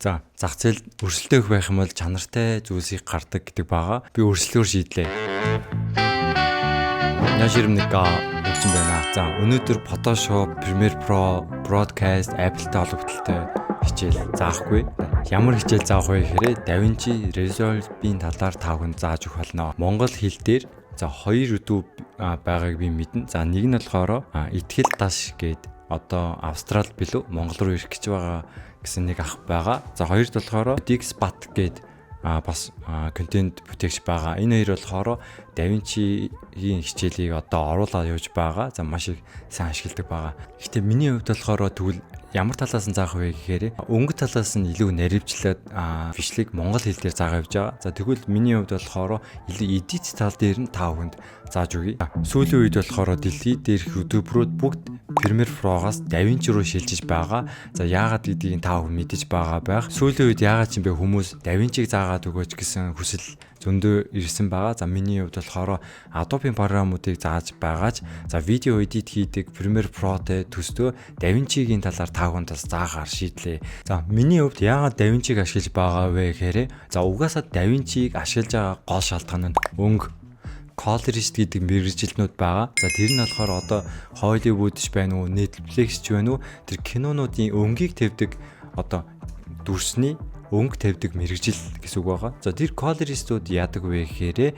За зах зээл өрсөлдөөх байх юм бол чанартай зүйлсийг гардаг гэдэг байгаа. Би өрсөлдөөр шийдлээ. Яаж ирмэнэ өгсөн байна. За өнөөдөр Photoshop, Premiere Pro, Broadcast, Apple-тэй холбогдолтой хичээл заахгүй. Ямар хичээл заах вэ гэхээр DaVinci Resolve-ийн талаар та бүхэн зааж өгөх болно. Монгол хэл дээр за хоёр өдөө байгааг би мэднэ. За нэг нь болохоор итгэл таш гээд одоо Австрал билүү Монгол руу ирэх гэж байгаа гэсэн нэг ах байгаа. За хоёрд болохоор Dixbat гээд бас контент бүтээгч байгаа. Энэ хоёр болохоор DaVinci-ийн хичээлийг одоо оруулаад явж байгаа. За маш их сайн ашигладаг байгаа. Гэхдээ миний хувьд болохоор тэгвэл ямар талаас нь заах вэ гэхээр өнгө талаас нь илүү наривчлаад бичлэг монгол хэл дээр заагаа явж байгаа. За тэгвэл миний хувьд болохоор илүү edit тал дээр нь та бүхэнд зааж өгье. Сүүлийн үед болохоор дэлхийд дээрх ютуберүүд бүгд Premiere Pro-гаас DaVinci руу шилжиж байгаа. За яагаад гэдгийг та бүхэн мэдэж байгаа байх. Сүүлийн үед яагаад ч юм бэ хүмүүс DaVinci-г заагаад өгөөч гэсэн хүсэл зөндөө ирсэн байгаа. За миний хувьд болохоор Adobe програмуудыг зааж байгаач. За видео эдит хийдэг Premiere Pro-тэй төстөө DaVinci-гийн талаар та бүхэнд бас заагаар шийдлээ. За миний хувьд яагаад DaVinci-г ашиглаж байгаа вэ гэхээр за угаасаа DaVinci-г ашиглаж байгаа гол шалтгаан нь өнгө colorist гэдэг мэргэжилтнүүд байгаа. За тэр нь болохоор одоо Hollywood-ч байна уу, Netflix-ч байна уу, тэр кинонуудын өнгийг тавьдаг одоо дүрсний өнгө тавьдаг мэргэжил гэсэн үг байгаа. За тэр colorist-ууд яадаг вэ гэхээр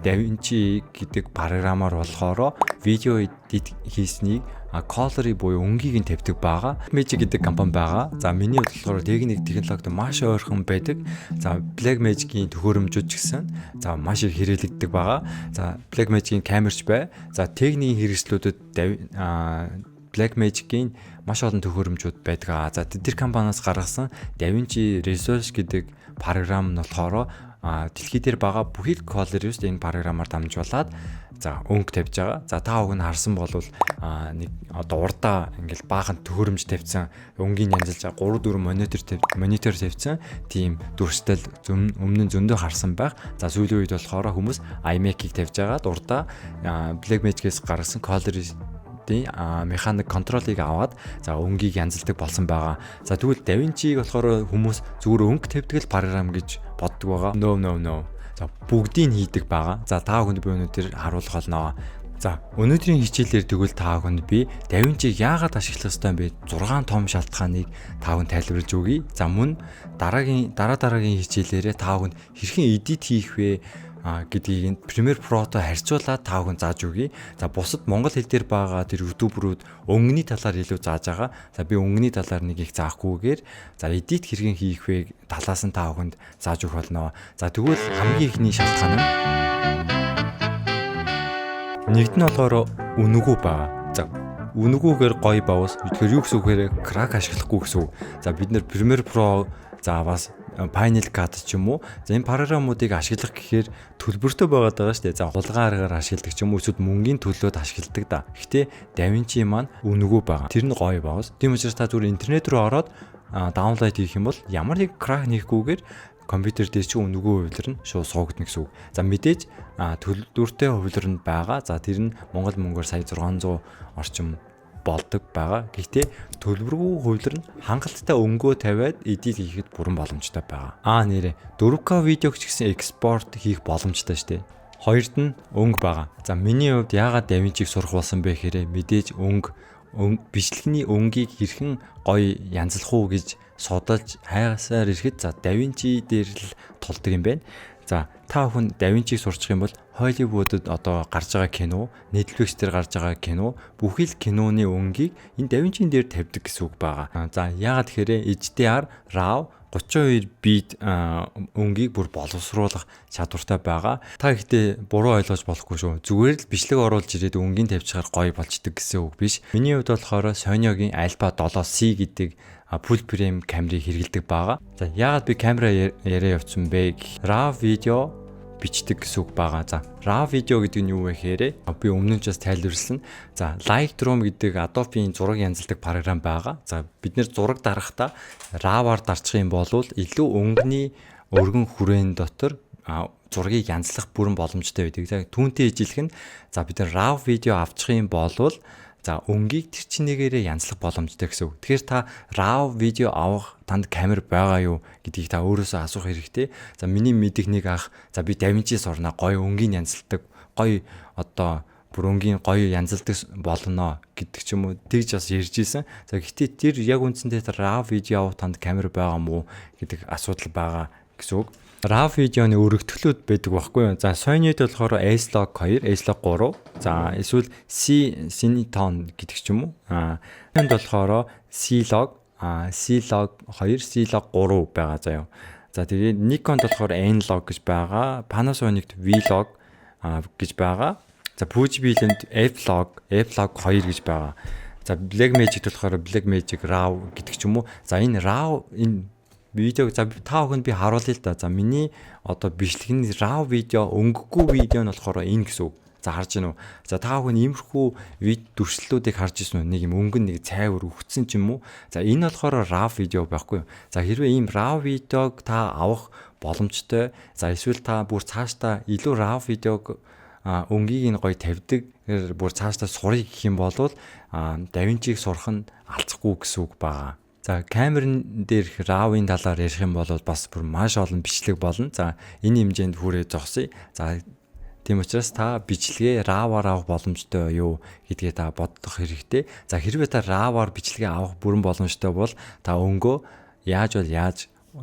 DaVinci гэдэг програмаар болохоор видео эдит хийснийг color буюу өнгийг нь тавьдаг байгаа. Magic гэдэг компани байгаа. За миний хувьд болохоор техник технологид маш ойрхон байдаг. За Blackmagic-ийн төхөөрөмжүүд ч гэсэн за маш их хэрэглэгддэг байгаа. За Blackmagic-ийн камерч бай. За техникийн хэрэгслүүдэд Blackmagic-ийн маш олон төхөөрөмжүүд байдаг. За тэр компаниас гаргасан DaVinci Resolve гэдэг програм нь болохоор дэлхий дээр байгаа бүхий л colorist энэ програмаар дамжуулаад за өнгө тавьж байгаа. За та бүхэн харсан бол нэг одоо урдаа ингээл баахан төхөөрөмж тавьсан өнгийн янзалж 3-4 монитор тавьсан тийм дүрстэл өмнө нь зөндөө харсан байх. За сүүлийн үед болохоор хүмүүс iMac-ийг тавьж байгаа. Урдаа Blackmagic-ээс гаргасан colorist механик контролыг аваад за өнгийг янзалдаг болсон байгаа. За тэгвэл DaVinci-г болохоор хүмүүс зүгээр өнгө тавьдаг програм гэж боддог байгаа. No. За бүгдийг хийдэг байгаа. За та бүхэнд би өнөөдөр харуулах болно. За өнөөдрийн хичээлээр тэгвэл та бүхэнд би DaVinci-г яагаад ашиглах ёстой юм бэ? 6 том шалтгааныг та бүхэнд тайлбарлаж өгье. За мөн дараагийн хичээлээрээ та бүхэнд хэрхэн эдит хийх вэ гэдгийг Premiere Pro-той харьцуулаад та бүхэн зааж өгье. За бусад монгол хэл дээр байгаа тэр ютуберүүд өнгөний талаар илүү зааж байгаа. За би өнгөний талаар нэг их заахгүйгээр за эдит хэрхэн хийх вэ талаас нь та бүхэнд зааж өгөх болно. За тэгвэл хамгийн ихний шалтгаан нь нэгд нь болохоор үнэгүй байгаа. За үнэгүйгээр гоё бавс. Тэгэхээр юу гэсэн үг вэ? Crack ашиглахгүй гэсэн үг. За бид нэр Premiere Pro за бас Final Cut ч юм уу. За энэ програмуудыг ашиглах гэхээр төлбөртэй байгаад байгаа шүү дээ. За хулгай аргаар ашигладаг ч юм уу эсвэл мөнгөний төлөөд ашигладаг да. Гэхдээ DaVinci маань үнэгүй байгаа. Тэр нь гоё байгаас. Тийм учраас та зүгээр интернет рүү ороод даунлоад хийх юм бол ямар нэг crack хийхгүйгээр компьютер дээр чи үнэгүй хувилар нь шууд суугдана гэсэн үг. За мэдээж төлбөртэй хувилар нь байгаа. За тэр нь Монгол мөнгөөр сая 600 орчим болдог байгаа. Гэхдээ төлбөргүй хувилар нь хангалттай өнгөө тавиад эдит хийхэд бүрэн боломжтой байгаа. Нэрээ 4K видеог ч гэсэн экспорт хийх боломжтой шүү дээ. Хоёрд нь өнгө байгаа. За миний хувьд яагаад DaVinci-г сурах болсон бэ гэхээр мэдээж бичлэгний өнгийг хэрхэн гоё янзлах уу гэж судалж хайгасаар ирэхэд за DaVinci дээр л тулдаг юм байна. За та бүхэн DaVinci-г сурчих юм бол Hollywood-д одоо гарч байгаа кино, Netflix дээр гарч байгаа кино, бүхий л киноны өнгийг энэ DaVinci дээр тавьдаг гэсэн үг байгаа. За яагаад тэгэхээр HDR, RAW 32 бит өнгийг бүр боловсруулах чадвартай байгаа. Та ихтэй буруу ойлгож болохгүй шүү. Зүгээр л бичлэг оруулж ирээд өнгийн тавьчихаар гоё болчдөг гэсэн үг биш. Миний хувьд болохоор Sony-гийн Alpha 7C гэдэг full frame камерыг хэрэглэдэг байгаа. За яагаад би камера яриа явуулсан бэ? RAW видео бичдэг гэсэн үг байгаа. За RAW видео гэдэг нь юу вэ гэхээр би өмнө нь ч бас тайлбарласан. За Lightroom гэдэг Adobe-ийн зураг янзалдаг програм байгаа. За бид нэр зураг дарахдаа RAW-аар дарчих юм бол илүү өнгөний өргөн хүрээн дотор зургийг янзлах бүрэн боломжтой байдаг. За түүнтэй ижилхэн за бид нар RAW видео авчих юм бол За өнгийг тэр чинээгээр янзлах боломжтой гэсэн үг. Тэгэхээр та RAW видео авах танд камер байгаа юу гэдгийг та өөрөөсөө асуух хэрэгтэй. За миний мэдихнийг авах. За би DaVinci сурна. Гоё өнгийг янзалдаг. Гоё одоо бүр өнгийн гоё янзалдаг болно гэдэг ч юм уу. Тэгж бас ярьж исэн. За гэхдээ тэр яг үндсэндээ RAW видео авах танд камер байгаа мó гэдэг асуудал байгаа гэсэн үг. RAW видеоны өргөтгөлүүд байдаг байхгүй юу? За Sony-д болохоор S-Log 2, S-Log 3, за эсвэл Cineton гэдэг ч юм уу. Энд болохоор C-Log 2, C-Log 3 байгаа заяа. За тэгээд Nikon болохоор N-Log гэж байгаа, Panasonic-д V-Log гэж байгаа. За Fuji-д F-Log 2 гэж байгаа. За Blackmagic болохоор Blackmagic RAW гэдэг ч юм уу. За энэ RAW энэ видеог за та бүхэнд би харуулъя л да. За миний одоо бичлэгийн RAW видео өнгөгүй видео нь болохоор энэ гэсэн үг. За харж байна уу? За та бүхэн иймэрхүү дүрслэлүүдийг харж ирсэн үү? Нэг юм өнгөн нэг цайвар өгцөн ч юм уу? За энэ болохоор RAW видео байхгүй юу? За хэрвээ ийм RAW видеог та авах боломжтой. За эсвэл та бүр цаашдаа илүү RAW видеог өнгийг нь гоё тавьдаг бүр цаашдаа сурах гэх юм бол DaVinci-г сурах нь алцахгүй гэсэн үг байгаа. За камерын дээр RAW-ын талаар ярих юм бол бас бүр маш олон бичлэг болно. За энэ хэмжээнд хүрээ зогсъё. За тийм учраас та бичлэгээ RAW-аар авах боломжтой юу гэдгээ та бодох хэрэгтэй. За хэрвээ та RAW-аар бичлэгээ авах бүрэн боломжтой бол та өнгөө яаж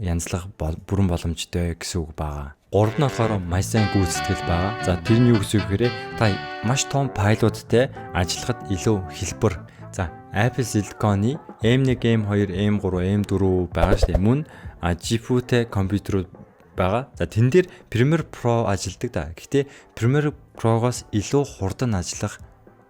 янзлах бүрэн боломжтой гэсэн үг байгаа. Гурав нь болохоор маш сайн гүйцэтгэл байгаа. За тэр нь юу гэсэн үг вэ? Та маш том файлуудтай ажиллахад илүү хэлбэр. За Apple Silicon-ы M1, M2, M3, M4 байгаа шүү дээ. Мөн GPU-тэй компьютерүүд байгаа. За тэн дээр Premiere Pro ажилладаг да. Гэхдээ Premiere Pro-гоос илүү хурдан ажиллах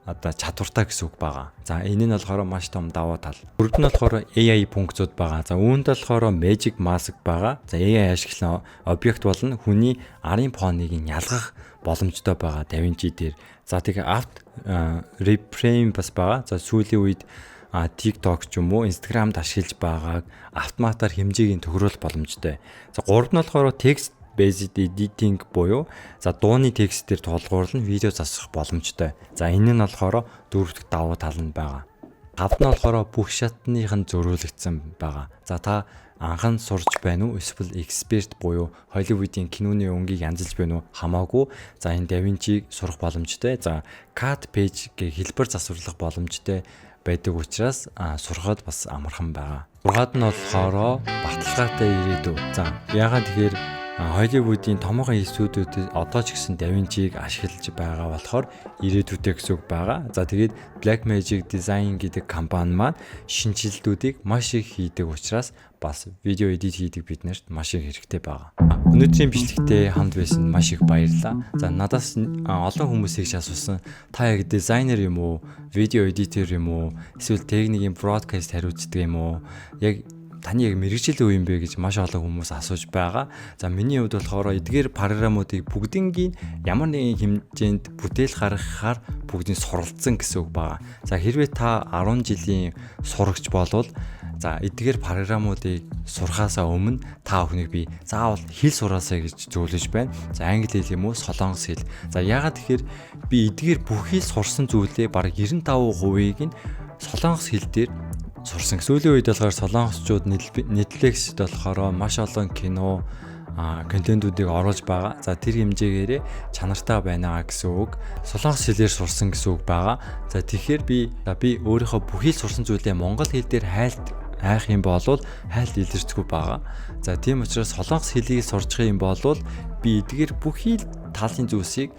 одоо чадвартай гэсэн үг байгаа. За энэ нь болохоор маш том давуу тал. Дөрөвд нь болохоор AI функцүүд байгаа. За үүнд болохоор Magic Mask байгаа. За AI ашиглан объект болон хүний арын фоныг ялгах боломжтой байгаа DaVinci дээр. За тэгээ Reframe бас байгаа. За сүүлийн үед TikTok ч юм уу Instagram-д ашиглаж байгааг автоматар хэмжээг нь тохируулах боломжтой. За гурав нь болохоор text based editing буюу за дууны текстээр тулгуурлан видео засах боломжтой. За энэ нь болохоор дөрөвт давуу тал нь байгаа. Гавд нь болохоор бүх шатных нь зөрүүлэгдсэн байгаа. За та анхан сурч байна уу эсвэл эксперт буюу Hollywood-ийн киноны өнгийг янзалж байна уу хамаагүй. За энэ DaVinci-г сурах боломжтой. За cut page гэх хэлбэр засварлах боломжтой байдаг учраас сурахад бас амархан байгаа. Ургаад нь болохоор баталгаатай ирээдүй. За яагаад тэгэхээр Hollywood-ийн томоохон студиудад одоо ч гэсэн DaVinci-г ашиглаж байгаа болохоор ирээдүйтэй гэсэн үг байгаа. За тэгээд Blackmagic Design гэдэг компани маань шинжилэлтүүдийг маш их хийдэг учраас бас видео эдит хийдэг биднэрт маш их хэрэгтэй байгаа. Өнөөдрийн бичлэгтээ хамт байсан маш их баярлалаа. За надаас олон хүмүүсийг асуусан та яг дизайнер юм уу, видео эдитер юм уу, эсвэл техникийн broadcast хариуцдаг юм уу? Яг таны яг мэрэгжил үе юм бэ гэж маш олон хүмүүс асууж байгаа. За миний хувьд болохоор эдгээр програмуудыг бүгднийг ямар нэгэн хэмжээнд бүтээл гаргахаар бүгдийг суралцсан гэсэн үг байгаа. За хэрвээ та 10 жилийн сурагч болвол за эдгээр програмуудыг сурахаасаа өмнө та бүхнийг би заавал хэл сураасаа гэж зөвлөж байна. За англи хэл юм уу, солонгос хэл. За яагаад тэгэхээр би эдгээр бүхий сурсан зүйлээ бараг 95%-ийг нь солонгос хэл дээр сурсан. Сүүлийн үед болохоор солонгосчууд Netflix-д болохоор маш олон кино контентуудыг оруулж байгаа. За тэр хэмжээгээр чанартай байна гэсэн үг. Солонгос хэлээр сурсан гэсэн үг байгаа. За тэгэхээр би өөрийнхөө бүхий сурсан зүйлээ монгол хэл дээр хайх юм бол хайлт илэрцгүй байгаа. За тийм учраас солонгос хэлийг сурчих юм бол би эдгээр бүхий талын зүйлсийг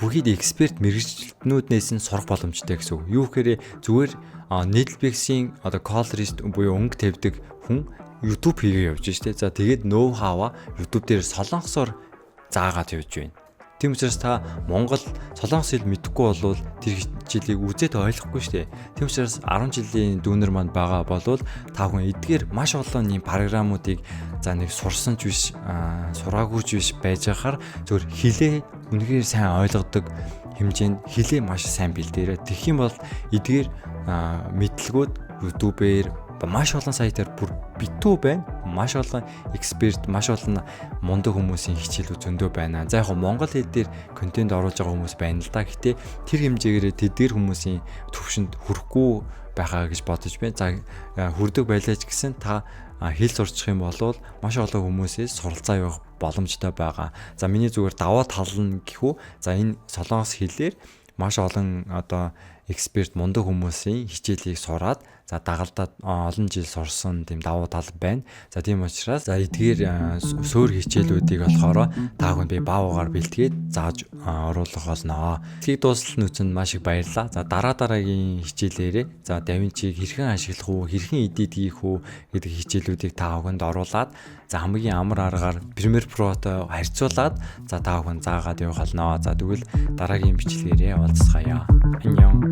бүхий эксперт мэргэжилтнүүднээс нь сурах боломжтой гэсэн үг. Юу гэхээр зүгээр Netflix-ийн одоо colorist буюу өнгө тавьдаг хүн YouTube хийгээ явж штэ. За тэгээд ноу хава YouTube дээр солонгосоор заагаад явж байна. Тийм учраас та Монгол солонгос хэл мэдэхгүй болвол тэр хичээлийг үзээд ойлгохгүй штэ. Тийм учраас 10 жилийн дүүнер манд байгаа болвол та хүн эдгээр маш олон юм програмуудыг за нэг сурсан ч биш, сураагүй ч биш байж байхаар зөвхөн хэлээ үнэхээр сайн ойлгодог хэмжээнд хэлээ маш сайн бэлдээрээ. Тэгэх юм бол эдгээр мэдлгүүд YouTube-ээр маш олон сайтаар бүр битүү байна. Маш олон эксперт, маш олон мундаг хүмүүсийн хичээлүүд зөндөө байна. За яг монгол хэл дээр контент оруулж байгаа хүмүүс байна л да. Гэтэ тэр хэмжээгээр тэдгээр хүмүүсийн төвшөнд хүрэхгүй байхаа гэж бодож байна. За хүрдэг байлаа ч гэсэн та хэл сурчих юм бол маш олон хүмүүсээс суралцаа явах боломжтой байгаа. За миний зүгээр даваа тал нь гэхүү. За энэ солонгос хэлээр маш олон одоо эксперт мундаг хүмүүсийн хичээлийг сураад за дагалдаад олон жил сурсан тийм давуу тал байна. За тийм учраас за эдгээр суур хичээлүүдийг болохоор та бүхэнд би баавуугаар бэлтгээд зааж оруулах болно. Эцгийг дуустал нүцэнд маш их баярлалаа. За дараагийн хичээлээрээ за DaVinci-г хэрхэн ашиглах уу, хэрхэн эдит хийх үү гэдэг хичээлүүдийг та бүхэнд оруулаад за хамгийн амар аргаар Premiere Pro-той харьцуулаад за та бүхэн заагаад явах болно. За тэгвэл дараагийн бичлэгээрээ уулзцаая. Аньян.